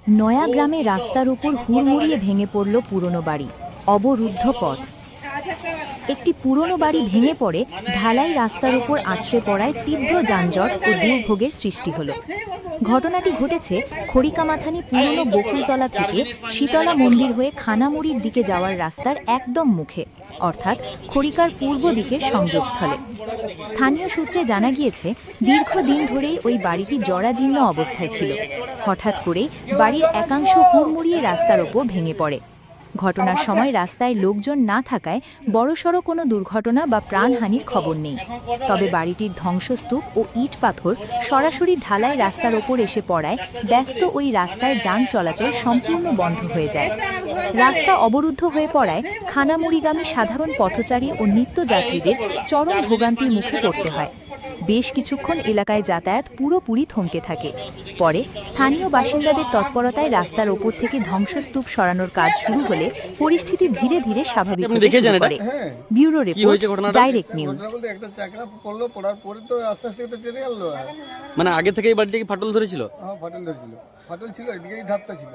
নয়া গ্রামে রাস্তার উপর হুড়মুড়িয়ে ভেঙে পড়ল পুরনো বাড়ি, অবরুদ্ধ পথ। একটি পুরনো বাড়ি ভেঙে পড়ে ঢালাই রাস্তার উপর আছড়ে পড়ায় তীব্র যানজট ও দুর্ভোগের সৃষ্টি হলো। ঘটনাটি ঘটেছে খড়িকামাথানি পুরনো বকুলতলা থেকে শীতলা মন্দির হয়ে খানামুড়ির দিকে যাওয়ার রাস্তার একদম মুখে, অর্থাৎ খড়িকার পূর্ব দিকের সংযোগস্থলে। স্থানীয় সূত্রে জানা গিয়েছে, দীর্ঘদিন ধরেই ওই বাড়িটি জরাজীর্ণ অবস্থায় ছিল। হঠাৎ করেই বাড়ির একাংশ হুড়মুড়িয়ে রাস্তার ওপর ভেঙে পড়ে। ঘটনার সময় রাস্তায় লোকজন না থাকায় বড়সড় কোনো দুর্ঘটনা বা প্রাণহানির খবর নেই। তবে বাড়িটির ধ্বংসস্তূপ ও ইট পাথর সরাসরি ঢালাই রাস্তার ওপর এসে পড়ায় ব্যস্ত ওই রাস্তায় যান চলাচল সম্পূর্ণ বন্ধ হয়ে যায়। রাস্তা অবরুদ্ধ হয়ে পড়ায় খানামুড়িগামী সাধারণ পথচারী ও নিত্যযাত্রীদের চরম ভোগান্তির মুখে পড়তে হয়। বেশ কিছুক্ষণ এলাকায় যাতায়াত পুরোপুরি থমকে থাকে। পরে স্থানীয় বাসিন্দাদের তৎপরতায় রাস্তার ওপর থেকে ধ্বংসস্তূপ সরানোর কাজ শুরু হলে পরিস্থিতি ধীরে ধীরে স্বাভাবিক হতে শুরু করে। Bureau report, direct news. মানে আগে থেকে এই বাড়িটা কি ফাটল ধরেছিল? হ্যাঁ, ফাটল ধরেছিল, ফাটল ছিল, এদিকেই ধাপটা ছিল।